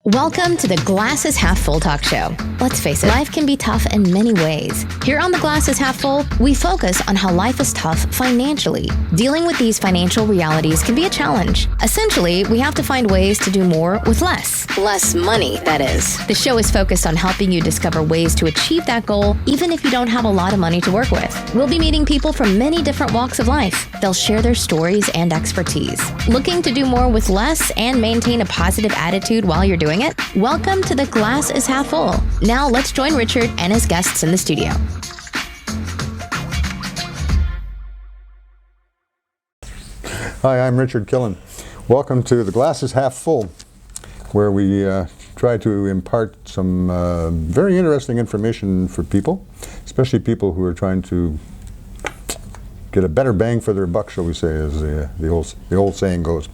Welcome to the Glass is Half Full talk show. Let's face it, life can be tough in many ways. Here on the Glass is Half Full, we focus on how life is tough financially. Dealing with these financial realities can be a challenge. Essentially, we have to find ways to do more with less. Less money, that is. The show is focused on helping you discover ways to achieve that goal, even if you don't have a lot of money to work with. We'll be meeting people from many different walks of life. They'll share their stories and expertise. Looking to do more with less and maintain a positive attitude while you're doing it? Welcome to the Glass is Half Full. Now let's join Richard and his guests in the studio. Hi, I'm Richard Killen. Welcome to the Glass is Half Full, where we try to impart some very interesting information for people, especially people who are trying to get a better bang for their buck, shall we say, as the old saying goes.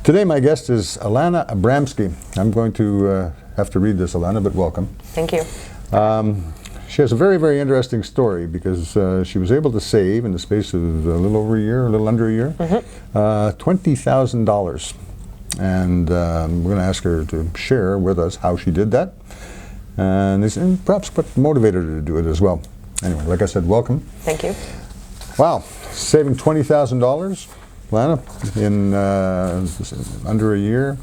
Today my guest is Alanna Abramsky. I'm going to have to read this, Alanna, but welcome. Thank you. She has a very, very interesting story because she was able to save in the space of a little over a year, a little under a year, $20,000. And we're going to ask her to share with us how she did that and perhaps what motivated her to do it as well. Anyway, like I said, welcome. Thank you. Wow, saving $20,000, Alanna, in under a year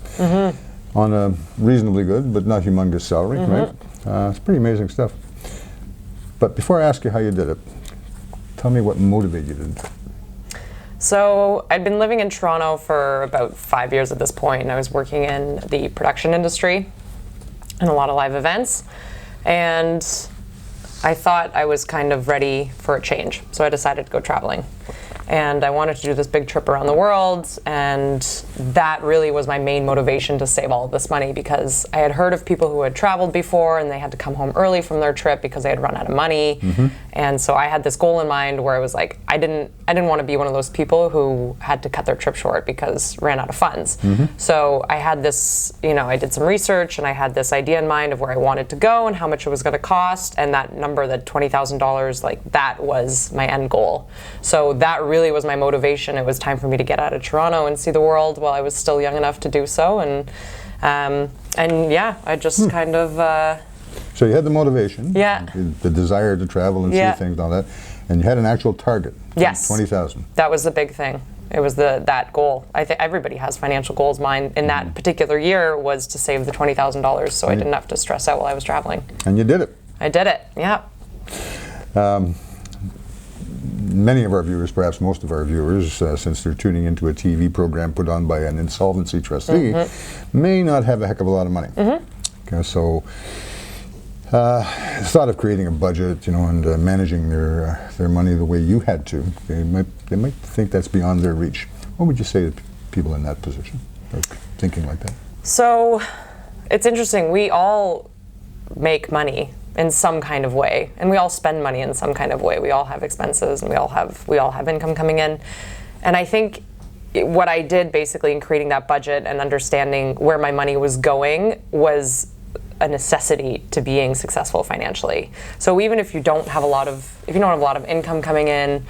on a reasonably good but not humongous salary, right? It's pretty amazing stuff. But before I ask you how you did it, tell me what motivated you to do it. So I'd been living in Toronto for about 5 years at this point, and I was working in the production industry and a lot of live events. And I thought I was kind of ready for a change, so I decided to go traveling. And I wanted to do this big trip around the world, and that really was my main motivation to save all of this money, because I had heard of people who had traveled before and they had to come home early from their trip because they had run out of money. And so I had this goal in mind where I was like, I didn't want to be one of those people who had to cut their trip short because ran out of funds. So I had this, I did some research and I had this idea in mind of where I wanted to go and how much it was going to cost, and that number, that $20,000, like that was my end goal. So that really was my motivation. It was time for me to get out of Toronto and see the world while I was still young enough to do so, and yeah, I just kind of. So you had the motivation, the desire to travel and see things and all that, and you had an actual target. Yes, 20,000. That was the big thing. It was that goal. I think everybody has financial goals. Mine in that particular year was to save the $20,000, so I didn't have to stress out while I was traveling. And you did it. I did it. Yeah. Many of our viewers, perhaps most of our viewers, since they're tuning into a TV program put on by an insolvency trustee, may not have a heck of a lot of money. Okay, so the thought of creating a budget, and managing their money the way you had to, they might think that's beyond their reach. What would you say to people in that position, or thinking like that? So it's interesting. We all make money in some kind of way, and we all spend money in some kind of way. We all have expenses, and we all have income coming in. And I think what I did basically in creating that budget and understanding where my money was going was a necessity to being successful financially. So even if you don't have a lot of income coming in,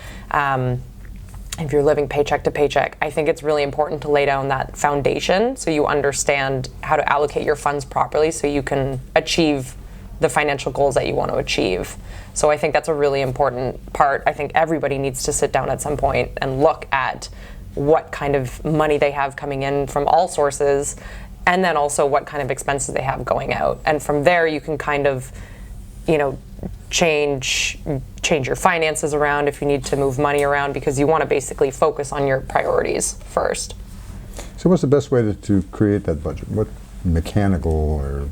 if you're living paycheck to paycheck, I think it's really important to lay down that foundation so you understand how to allocate your funds properly so you can achieve the financial goals that you want to achieve. So I think that's a really important part. I think everybody needs to sit down at some point and look at what kind of money they have coming in from all sources, and then also what kind of expenses they have going out. And from there you can kind of, change your finances around if you need to move money around, because you want to basically focus on your priorities first. So what's the best way to create that budget? What mechanical or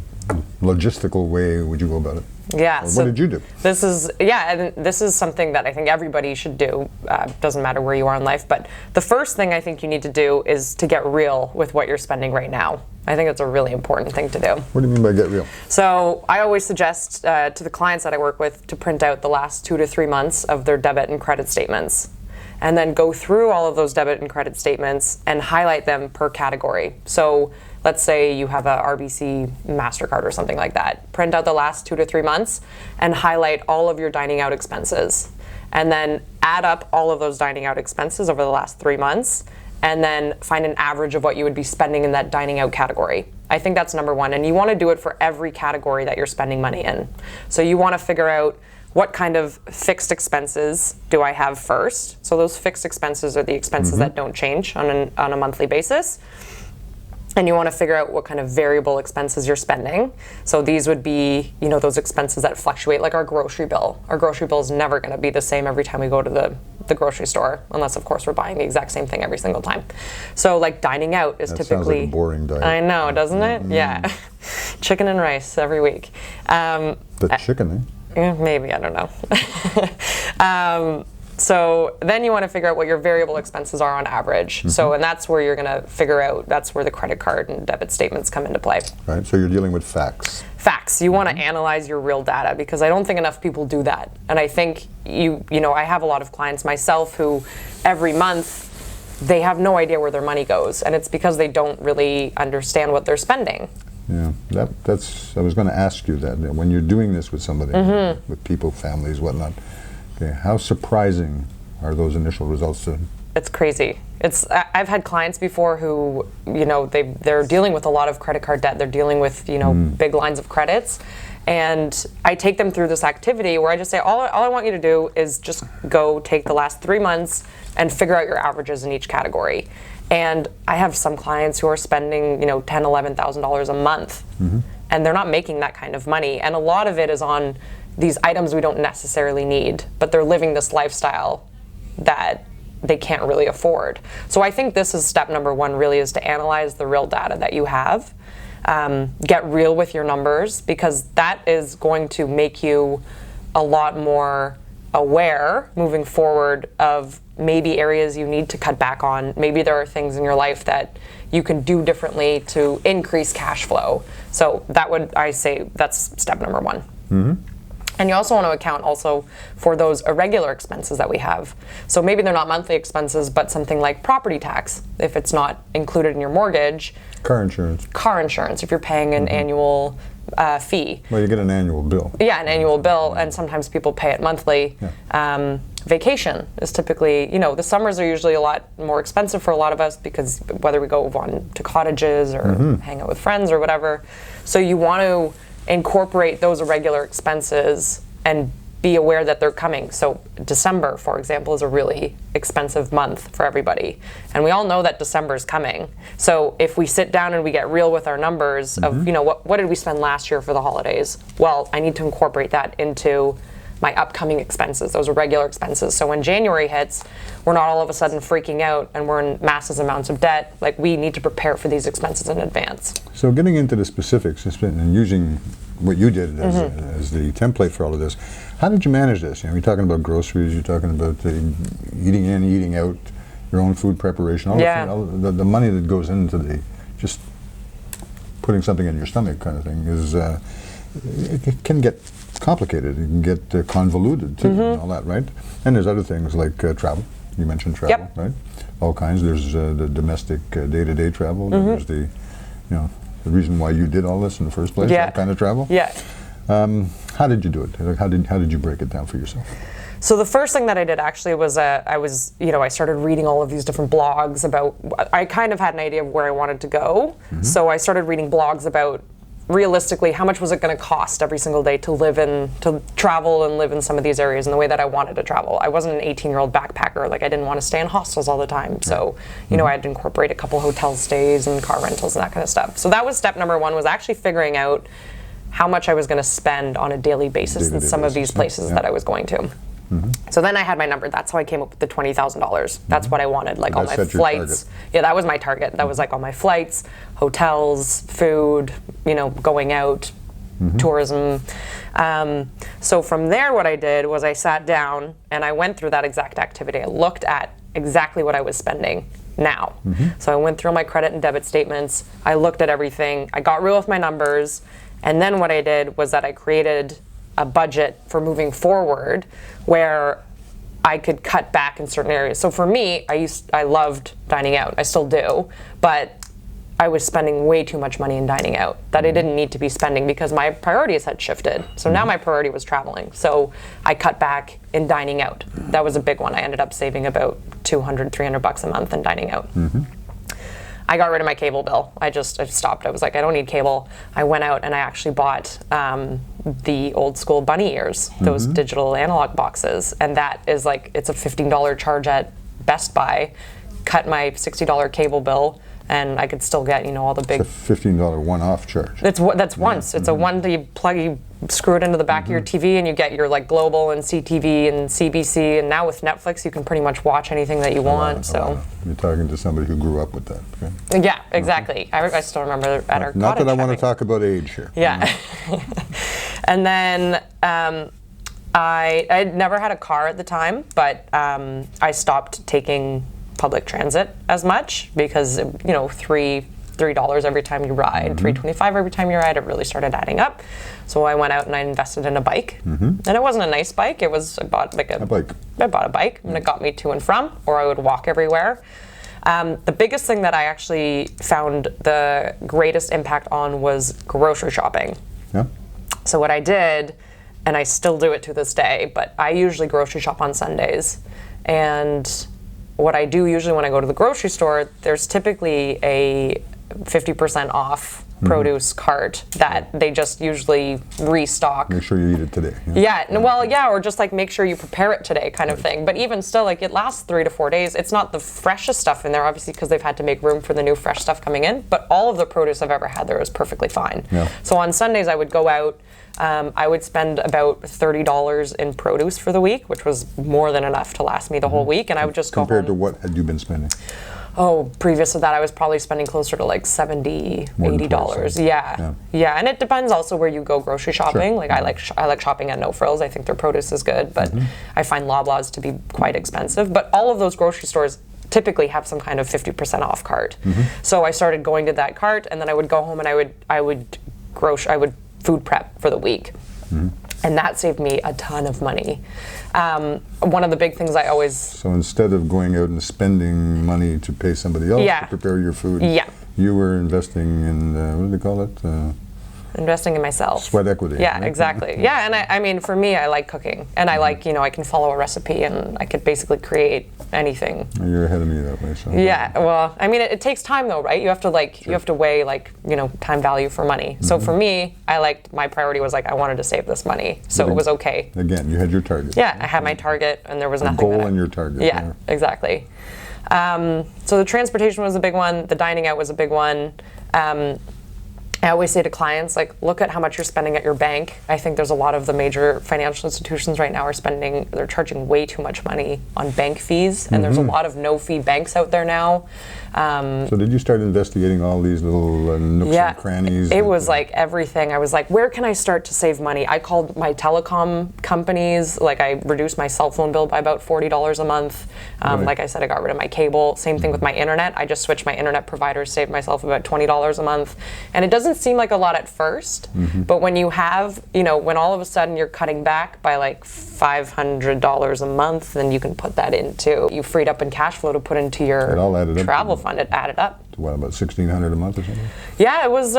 logistical way would you go about it? Yeah. Or what did you do? This is something that I think everybody should do. Doesn't matter where you are in life, but the first thing I think you need to do is to get real with what you're spending right now. I think that's a really important thing to do. What do you mean by get real? So I always suggest to the clients that I work with to print out the last 2 to 3 months of their debit and credit statements, and then go through all of those debit and credit statements and highlight them per category. So let's say you have a RBC MasterCard or something like that. Print out the last 2 to 3 months and highlight all of your dining out expenses. And then add up all of those dining out expenses over the last 3 months and then find an average of what you would be spending in that dining out category. I think that's number one, and you want to do it for every category that you're spending money in. So you want to figure out what kind of fixed expenses do I have first. So those fixed expenses are the expenses that don't change on a monthly basis. And you want to figure out what kind of variable expenses you're spending. So these would be, those expenses that fluctuate, like our grocery bill. Our grocery bill is never going to be the same every time we go to the grocery store, unless of course we're buying the exact same thing every single time. So like dining out is typically— Sounds like a boring diet. I know, doesn't it? Yeah. Chicken and rice every week. The chicken, Maybe, I don't know. So then you want to figure out what your variable expenses are on average. So, and that's where you're going to figure out, that's where the credit card and debit statements come into play. Right, so you're dealing with facts. Facts. You want to analyze your real data, because I don't think enough people do that. And I think I have a lot of clients myself who every month they have no idea where their money goes, and it's because they don't really understand what they're spending. Yeah, that's. I was going to ask you that when you're doing this with somebody, with people, families, whatnot. Okay, how surprising are those initial results? It's crazy. I've had clients before who, they're dealing with a lot of credit card debt. They're dealing with, big lines of credits. And I take them through this activity where I just say, all I want you to do is just go take the last 3 months and figure out your averages in each category. And I have some clients who are spending, $10,000, $11,000 a month, and they're not making that kind of money. And a lot of it is on these items we don't necessarily need, but they're living this lifestyle that they can't really afford. So I think this is step number one, really, is to analyze the real data that you have. Get real with your numbers, because that is going to make you a lot more aware moving forward of maybe areas you need to cut back on. Maybe there are things in your life that you can do differently to increase cash flow. So I say that's step number one. And you also want to account also for those irregular expenses that we have. So maybe they're not monthly expenses, but something like property tax, if it's not included in your mortgage. Car insurance. Car insurance, if you're paying an annual fee. Well, you get an annual bill. Yeah, an annual bill, and sometimes people pay it monthly. Yeah. Vacation is typically, the summers are usually a lot more expensive for a lot of us, because whether we go on to cottages or hang out with friends or whatever. So you want to incorporate those irregular expenses and be aware that they're coming. So December, for example, is a really expensive month for everybody. And we all know that December is coming. So if we sit down and we get real with our numbers of, what did we spend last year for the holidays? Well, I need to incorporate that into my upcoming expenses, those are regular expenses. So when January hits, we're not all of a sudden freaking out and we're in massive amounts of debt. Like, we need to prepare for these expenses in advance. So getting into the specifics and using what you did as the template for all of this, how did you manage this? You're talking about groceries, you're talking about eating in, eating out, your own food preparation, all the money that goes into the just putting something in your stomach kind of thing is, it can get complicated. It can get convoluted too, and all that, right? And there's other things like travel. You mentioned travel, right? All kinds. There's the domestic day-to-day travel. There's the reason why you did all this in the first place. That kind of travel. Yeah. How did you do it? How did you break it down for yourself? So the first thing that I did actually was I started reading all of these different blogs about. I kind of had an idea of where I wanted to go. So I started reading blogs about, realistically, how much was it going to cost every single day to travel and live in some of these areas in the way that I wanted to travel. I wasn't an 18-year-old backpacker. Like, I didn't want to stay in hostels all the time. So, I had to incorporate a couple hotel stays and car rentals and that kind of stuff. So that was step number one, was actually figuring out how much I was going to spend on a daily basis in some of these places that I was going to. So then I had my number. That's how I came up with the $20,000. That's what I wanted, like all my flights. Yeah, that was my target. That was like all my flights, hotels, food, going out, tourism. So from there, what I did was I sat down and I went through that exact activity. I looked at exactly what I was spending now. So I went through my credit and debit statements. I looked at everything. I got real with my numbers. And then what I did was that I created a budget for moving forward where I could cut back in certain areas. So for me, I loved dining out. I still do, but I was spending way too much money in dining out that I didn't need to be spending because my priorities had shifted. So now my priority was traveling. So I cut back in dining out. That was a big one. I ended up saving about $200, $300 a month in dining out. I got rid of my cable bill. I stopped. I was like, I don't need cable. I went out and I actually bought the old school bunny ears, those digital analog boxes. And that is like, it's a $15 charge at Best Buy, cut my $60 cable bill, and I could still get, all the big... It's a $15 one-off charge. That's once. It's a one that you screw it into the back of your TV, and you get your like Global and CTV and CBC, and now with Netflix you can pretty much watch anything that you want. So you're talking to somebody who grew up with that. Okay? Yeah, exactly. I still remember at our Not that I want to having... talk about age here. Yeah. And then I'd never had a car at the time, but I stopped taking public transit as much because $3 every time you ride, $3.25 every time you ride, it really started adding up. So I went out and I invested in a bike, and it wasn't a nice bike. I bought a bike. I bought a bike, and it got me to and from, or I would walk everywhere. The biggest thing that I actually found the greatest impact on was grocery shopping. Yeah. So what I did, and I still do it to this day, but I usually grocery shop on Sundays, and what I do usually when I go to the grocery store, there's typically a 50% off produce cart that they just usually restock. Make sure you eat it today. Or just like make sure you prepare it today kind of thing. But even still, like it lasts 3 to 4 days. It's not the freshest stuff in there, obviously, because they've had to make room for the new fresh stuff coming in. But all of the produce I've ever had there is perfectly fine. Yeah. So on Sundays, I would go out. I would spend about $30 in produce for the week, which was more than enough to last me the whole week. And I would just go home. Compared to what had you been spending? Oh, previous to that, I was probably spending closer to like $70, $80. Yeah, and it depends also where you go grocery shopping. Sure. Like I like shopping at No Frills. I think their produce is good, but I find Loblaws to be quite expensive. But all of those grocery stores typically have some kind of 50% off cart. So I started going to that cart, and then I would go home and I would food prep for the week. And that saved me a ton of money. One of the big things I always... So instead of going out and spending money to pay somebody else to prepare your food, you were investing in, what do they call it? Investing in myself. Sweat equity. Yeah, right? exactly. Yeah, and I mean, for me, I like cooking. And I like, I can follow a recipe and I could basically create anything. You're ahead of me that way. So. Yeah, well, I mean, it takes time though, right? You have to you have to weigh time value for money. So for me, my priority was I wanted to save this money. So it was okay. Again, you had your target. Yeah, I had my target and there was nothing. A goal and your target. Yeah, exactly. So the transportation was a big one. The dining out was a big one. I always say to clients, look at how much you're spending at your bank. I think there's a lot of the major financial institutions right now they're charging way too much money on bank fees, and there's a lot of no-fee banks out there now. So did you start investigating all these little nooks and crannies? It was everything. I was like, where can I start to save money? I called my telecom companies. I reduced my cell phone bill by about $40 a month. Like I said, I got rid of my cable. Same thing with my internet. I just switched my internet provider, saved myself about $20 a month. And it doesn't seem like a lot at first, but when you have, when all of a sudden you're cutting back by $500 a month, then you can put that into, you freed up in cash flow to put into your travel fund. It added up. What, about $1,600 a month or something? Yeah, it was,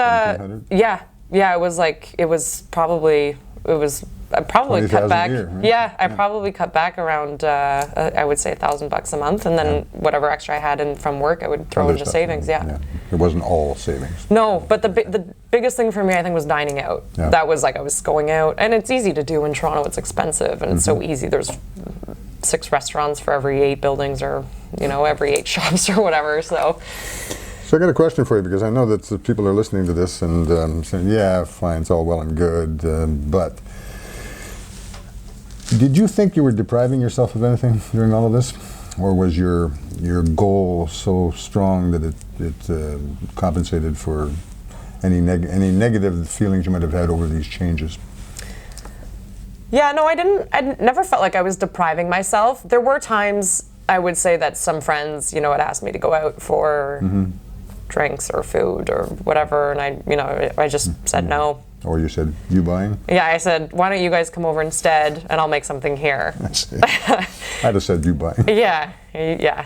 I probably cut back. Right? Yeah, I probably cut back around, I would say $1,000 a month, and then whatever extra I had from work, I would throw into savings. Yeah. It wasn't all savings. No, but the biggest thing for me, I think, was dining out. Yeah. That was I was going out, and it's easy to do in Toronto. It's expensive, and it's so easy. There's 6 restaurants for every 8 buildings, or every 8 shops or whatever. So I got a question for you, because I know that the people are listening to this and saying, yeah, fine, it's all well and good, but did you think you were depriving yourself of anything during all of this? Or was your goal so strong that it compensated for any negative feelings you might have had over these changes? Yeah, no, I didn't. I never felt like I was depriving myself. There were times, I would say, that some friends, had asked me to go out for drinks or food or whatever, and I just said no. Or you said, you buying? Yeah, I said, why don't you guys come over instead and I'll make something here. I see. I'd have said, you buying. Yeah.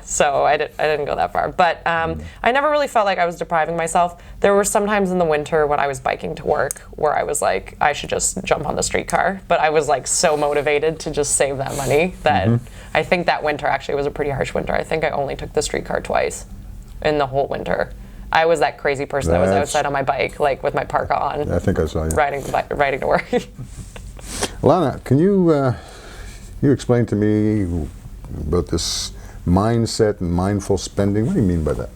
So I didn't go that far. But I never really felt like I was depriving myself. There were some times in the winter when I was biking to work where I was like, I should just jump on the streetcar. But I was like so motivated to just save that money that I think that winter actually was a pretty harsh winter. I think I only took the streetcar twice in the whole winter. I was that crazy person that was outside on my bike, like with my parka on. I think I saw you. Riding to work. Alanna, can you explain to me about this mindset and mindful spending? What do you mean by that?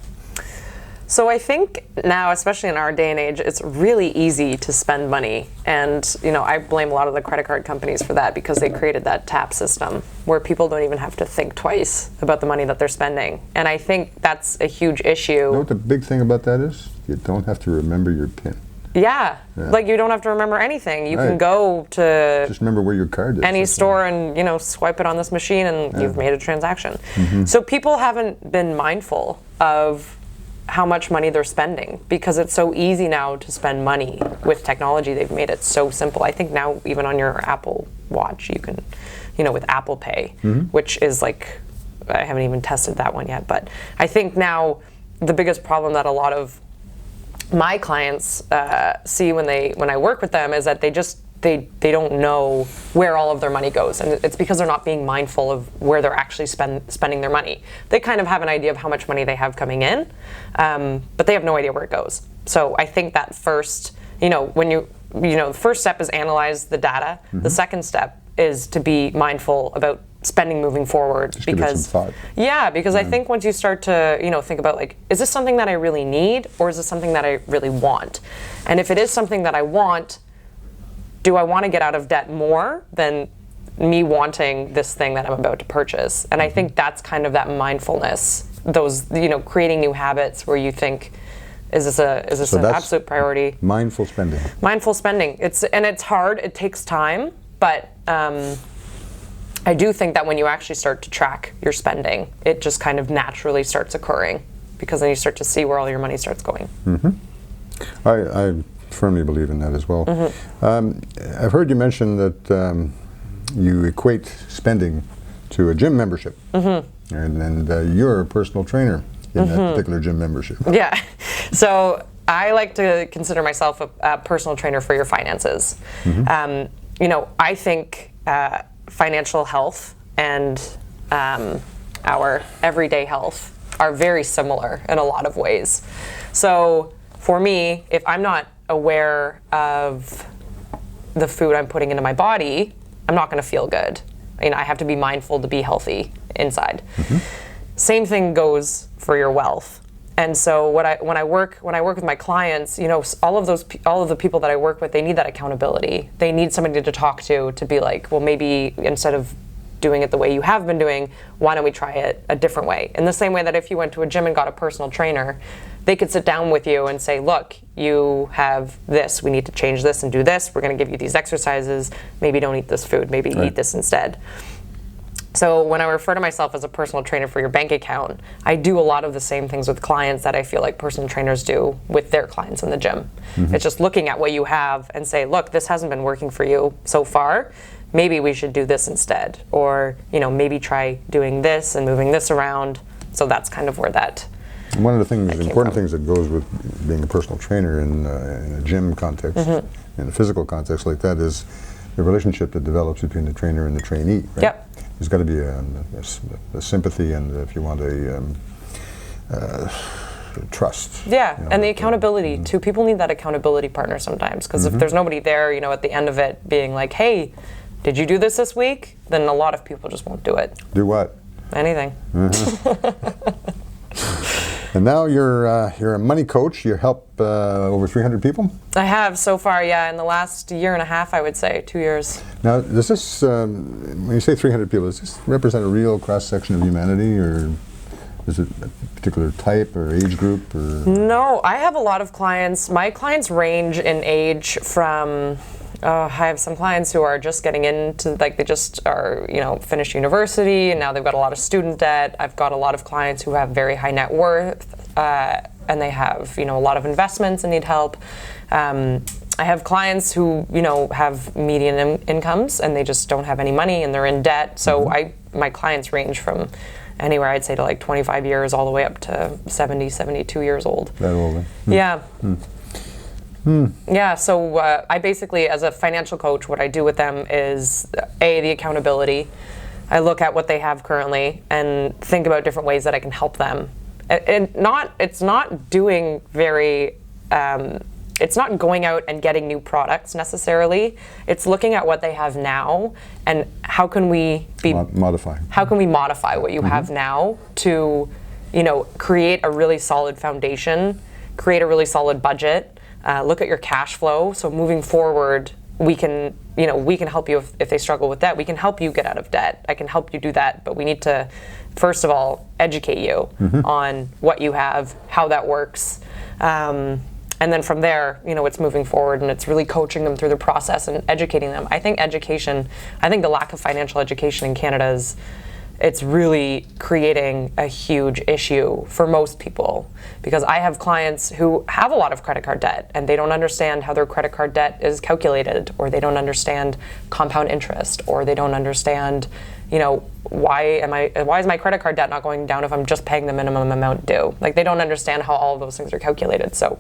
So I think now, especially in our day and age, it's really easy to spend money. And, I blame a lot of the credit card companies for that because they created that tap system where people don't even have to think twice about the money that they're spending. And I think that's a huge issue. You know what the big thing about that is? You don't have to remember your PIN. Yeah. Like you don't have to remember anything. You can go to just remember where your card is. Any store and swipe it on this machine and you've made a transaction. So people haven't been mindful of how much money they're spending because it's so easy now to spend money with technology. They've made it so simple. I think now even on your Apple Watch you can, with Apple Pay, which is like, I haven't even tested that one yet, but I think now the biggest problem that a lot of my clients see when I work with them is that they don't know where all of their money goes, and it's because they're not being mindful of where they're actually spending their money. They kind of have an idea of how much money they have coming in, but they have no idea where it goes. So I think that first, the first step is analyze the data. The second step is to be mindful about spending moving forward. Just give it some thought. Yeah, because I think once you start to, think about like, is this something that I really need or is this something that I really want? And if it is something that I want, do I want to get out of debt more than me wanting this thing that I'm about to purchase? And I think that's kind of that mindfulness, those, creating new habits where you think, is this an absolute priority? Mindful spending. Mindful spending. It's hard, it takes time, but I do think that when you actually start to track your spending, it just kind of naturally starts occurring because then you start to see where all your money starts going. I firmly believe in that as well. I've heard you mention that you equate spending to a gym membership, and you're a personal trainer in that particular gym membership. Yeah, so I like to consider myself a personal trainer for your finances. I think financial health and our everyday health are very similar in a lot of ways. So for me, if I'm not aware of the food I'm putting into my body, I'm not going to feel good. I have to be mindful to be healthy inside. Same thing goes for your wealth. And so when I work with my clients, all of the people that I work with, they need that accountability. They need somebody to talk to be like, well, maybe instead of doing it the way you have been doing, why don't we try it a different way? In the same way that if you went to a gym and got a personal trainer, they could sit down with you and say, look, you have this, we need to change this and do this, we're going to give you these exercises, maybe don't eat this food, maybe eat this instead. So when I refer to myself as a personal trainer for your bank account, I do a lot of the same things with clients that I feel like personal trainers do with their clients in the gym. It's just looking at what you have and say, look, this hasn't been working for you so far, maybe we should do this instead, or maybe try doing this and moving this around. So that's kind of where that one of the things, important things that goes with being a personal trainer in a gym context, in a physical context like that, is the relationship that develops between the trainer and the trainee. Right? Yep. There's got to be a sympathy and, if you want, a trust. Yeah, and the accountability too. People need that accountability partner sometimes, because if there's nobody there, at the end of it being like, hey, did you do this week? Then a lot of people just won't do it. Do what? Anything. And now you're a money coach. You help over 300 people? I have so far, yeah, in the last year and a half, I would say, 2 years. Now, does this, when you say 300 people, does this represent a real cross-section of humanity, or is it a particular type or age group? Or? No, I have a lot of clients. My clients range in age from, I have some clients who are just getting into, they just are, finished university, and now they've got a lot of student debt. I've got a lot of clients who have very high net worth, and they have, a lot of investments and need help. I have clients who, have median incomes and they just don't have any money and they're in debt. So my clients range from anywhere, I'd say, to like 25 years all the way up to 70, 72 years old. That old, Yeah. Yeah, so I basically, as a financial coach, what I do with them is, the accountability. I look at what they have currently and think about different ways that I can help them. It's not doing very, it's not going out and getting new products necessarily. It's looking at what they have now and how can we modify. How can we modify what you have now to, create a really solid foundation, create a really solid budget, look at your cash flow. So moving forward, we can help you if they struggle with debt. We can help you get out of debt. I can help you do that, but we need to, first of all, educate you on what you have, how that works. And then from there, it's moving forward and it's really coaching them through the process and educating them. I think the lack of financial education in Canada it's really creating a huge issue for most people, because I have clients who have a lot of credit card debt and they don't understand how their credit card debt is calculated, or they don't understand compound interest, or they don't understand, why is my credit card debt not going down if I'm just paying the minimum amount due? Like, they don't understand how all of those things are calculated. So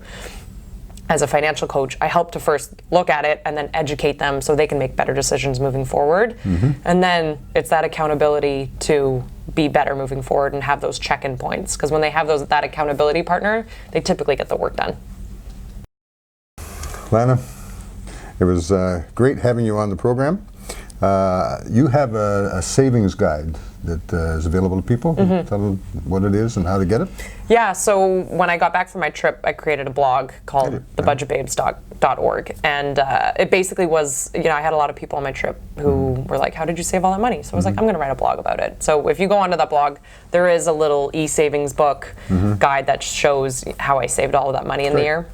as a financial coach, I help to first look at it and then educate them so they can make better decisions moving forward. And then it's that accountability to be better moving forward and have those check-in points. Because when they have that accountability partner, they typically get the work done. Alanna, it was great having you on the program. You have a savings guide that is available to people. Tell them what it is and how to get it. Yeah, so when I got back from my trip, I created a blog called thebudgetbabes.org. And it basically was, I had a lot of people on my trip who were like, how did you save all that money? So I was like, I'm going to write a blog about it. So if you go onto that blog, there is a little e-savings book guide that shows how I saved all of that money in the year.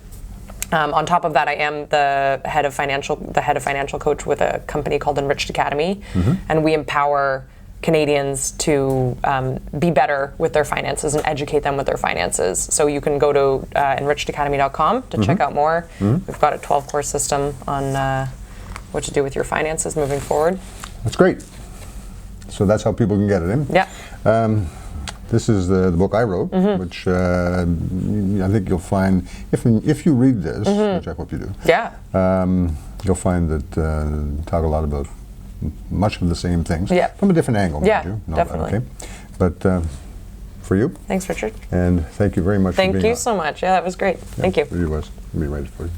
On top of that, I am the head of financial coach with a company called Enriched Academy, and we empower Canadians to be better with their finances and educate them with their finances. So you can go to enrichedacademy.com to check out more. We've got a 12-course system on what to do with your finances moving forward. That's great. So that's how people can get it in. Yeah. This is the book I wrote, which I think you'll find, if you read this, which I hope you do, you'll find that talk a lot about much of the same things, from a different angle, mind you. Definitely. Okay. But for you. Thanks, Richard. And thank you very much for being on. Thank you so much. Yeah, that was great. Thank you. It really was. Let me write it for you.